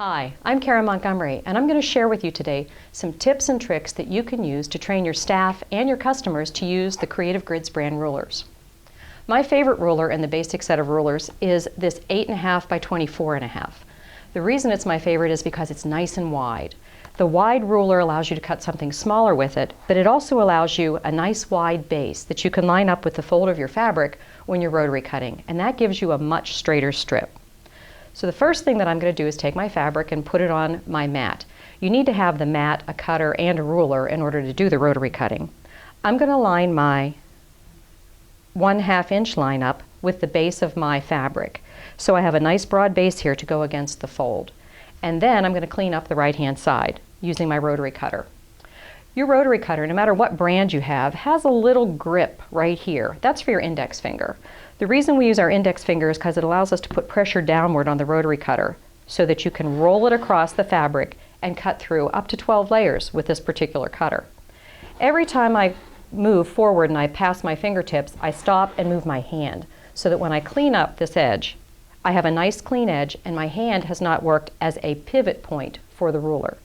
Hi, I'm Karen Montgomery, and I'm going to share with you today some tips and tricks that you can use to train your staff and your customers to use the Creative Grids brand rulers. My favorite ruler in the basic set of rulers is this 8.5 by 24.5. The reason it's my favorite is because it's nice and wide. The wide ruler allows you to cut something smaller with it, but it also allows you a nice wide base that you can line up with the fold of your fabric when you're rotary cutting, and that gives you a much straighter strip. So the first thing that I'm going to do is take my fabric and put it on my mat. You need to have the mat, a cutter, and a ruler in order to do the rotary cutting. I'm going to line my 1/2 inch line up with the base of my fabric. So I have a nice broad base here to go against the fold. And then I'm going to clean up the right-hand side using my rotary cutter. Your rotary cutter, no matter what brand you have, has a little grip right here. That's for your index finger. The reason we use our index finger is because it allows us to put pressure downward on the rotary cutter so that you can roll it across the fabric and cut through up to 12 layers with this particular cutter. Every time I move forward and I pass my fingertips, I stop and move my hand so that when I clean up this edge, I have a nice clean edge and my hand has not worked as a pivot point for the ruler.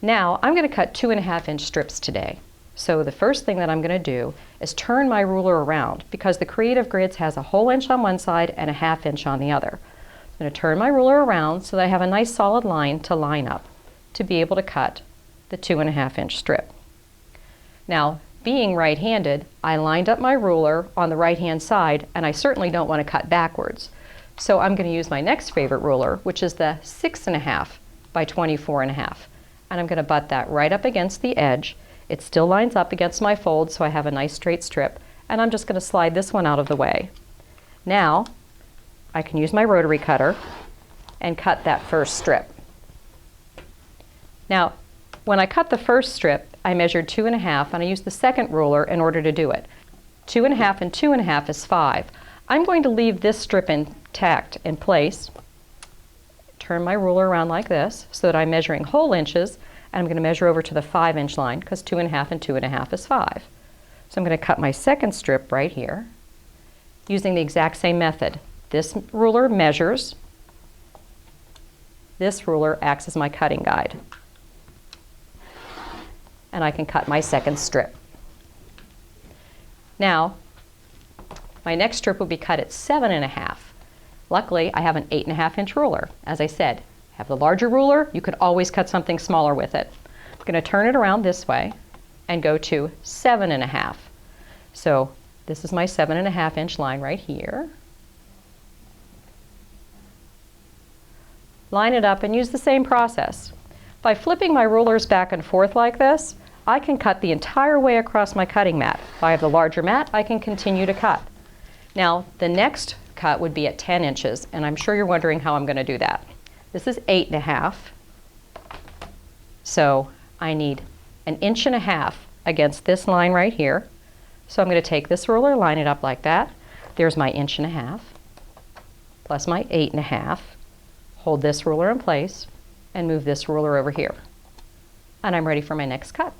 Now I'm going to cut 2.5 inch strips today. So the first thing that I'm going to do is turn my ruler around because the Creative Grids has a whole inch on one side and a 1/2 inch on the other. I'm going to turn my ruler around so that I have a nice solid line to line up to be able to cut the 2.5 inch strip. Now, being right-handed, I lined up my ruler on the right-hand side and I certainly don't want to cut backwards. So I'm going to use my next favorite ruler, which is the 6.5 by 24.5. And I'm going to butt that right up against the edge. It still lines up against my fold, so I have a nice straight strip, and I'm just going to slide this one out of the way. Now, I can use my rotary cutter and cut that first strip. Now, when I cut the first strip, I measured 2.5, and I used the second ruler in order to do it. 2.5 and 2.5 is 5. I'm going to leave this strip intact in place, turn my ruler around like this so that I'm measuring whole inches, and I'm going to measure over to the 5 inch line because 2.5 and 2.5 is 5. So I'm going to cut my second strip right here using the exact same method. This ruler measures. This ruler acts as my cutting guide. And I can cut my second strip. Now, my next strip will be cut at 7.5. Luckily, I have an 8.5 inch ruler. As I said, have the larger ruler, you could always cut something smaller with it. I'm going to turn it around this way and go to 7.5. So this is my 7.5 inch line right here. Line it up and use the same process. By flipping my rulers back and forth like this, I can cut the entire way across my cutting mat. If I have the larger mat, I can continue to cut. Now, the next cut would be at 10 inches, and I'm sure you're wondering how I'm going to do that. This is 8.5, so I need 1.5 inches against this line right here. So I'm going to take this ruler, line it up like that. There's my 1.5 inches plus my 8.5. Hold this ruler in place and move this ruler over here. And I'm ready for my next cut.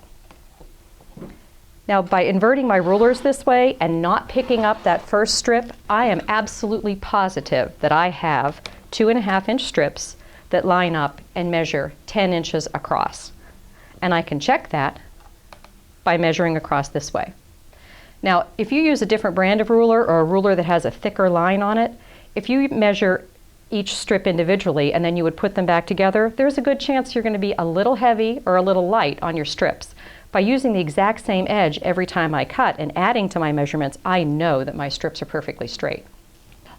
Now, by inverting my rulers this way and not picking up that first strip, I am absolutely positive that I have 2.5 inch strips that line up and measure 10 inches across. And I can check that by measuring across this way. Now, if you use a different brand of ruler or a ruler that has a thicker line on it, if you measure each strip individually and then you would put them back together, there's a good chance you're going to be a little heavy or a little light on your strips. By using the exact same edge every time I cut and adding to my measurements, I know that my strips are perfectly straight.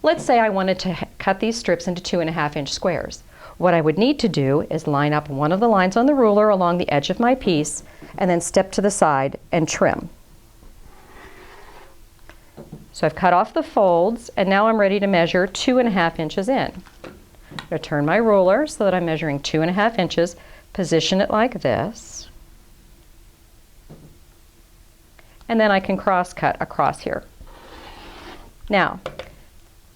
Let's say I wanted to cut these strips into 2.5 inch squares. What I would need to do is line up one of the lines on the ruler along the edge of my piece and then step to the side and trim. So I've cut off the folds and now I'm ready to measure 2.5 inches in. I'm going to turn my ruler so that I'm measuring 2.5 inches, position it like this, and then I can cross cut across here. Now,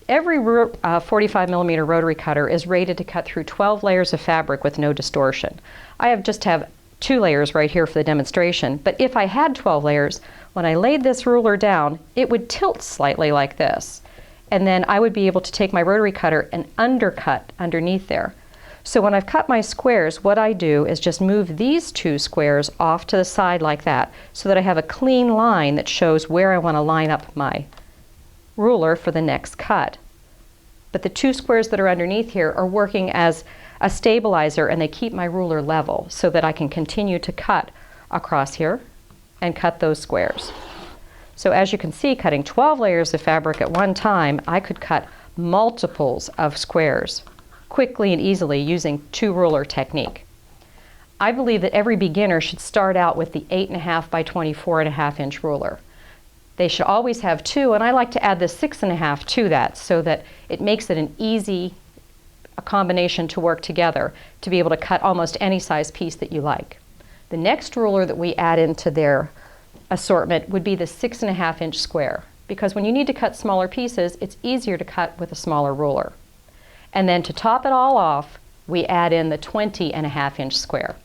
every 45 millimeter rotary cutter is rated to cut through 12 layers of fabric with no distortion. I just have 2 layers right here for the demonstration, but if I had 12 layers, when I laid this ruler down, it would tilt slightly like this. And then I would be able to take my rotary cutter and undercut underneath there. So when I've cut my squares, what I do is just move these two squares off to the side like that, so that I have a clean line that shows where I want to line up my ruler for the next cut. But the two squares that are underneath here are working as a stabilizer, and they keep my ruler level so that I can continue to cut across here and cut those squares. So as you can see, cutting 12 layers of fabric at one time, I could cut multiples of squares quickly and easily using two-ruler technique. I believe that every beginner should start out with the 8.5 by 24.5 inch ruler. They should always have two, and I like to add the 6.5 to that so that it makes it an easy combination to work together to be able to cut almost any size piece that you like. The next ruler that we add into their assortment would be the 6.5 inch square, because when you need to cut smaller pieces, it's easier to cut with a smaller ruler. And then to top it all off, we add in the 20.5 inch square.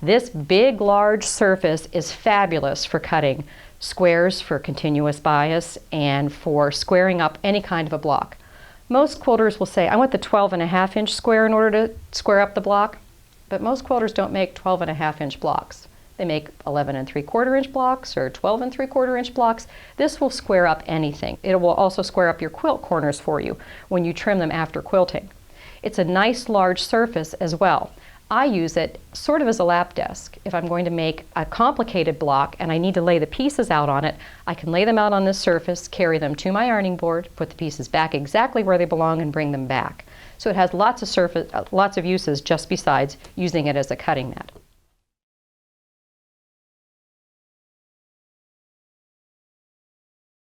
This big, large surface is fabulous for cutting squares for continuous bias and for squaring up any kind of a block. Most quilters will say, I want the 12.5 inch square in order to square up the block, but most quilters don't make 12.5 inch blocks. They make 11 3/4 inch blocks or 12 3/4 inch blocks. This will square up anything. It will also square up your quilt corners for you when you trim them after quilting. It's a nice large surface as well. I use it sort of as a lap desk. If I'm going to make a complicated block and I need to lay the pieces out on it, I can lay them out on this surface, carry them to my ironing board, put the pieces back exactly where they belong, and bring them back. So it has lots of uses just besides using it as a cutting mat.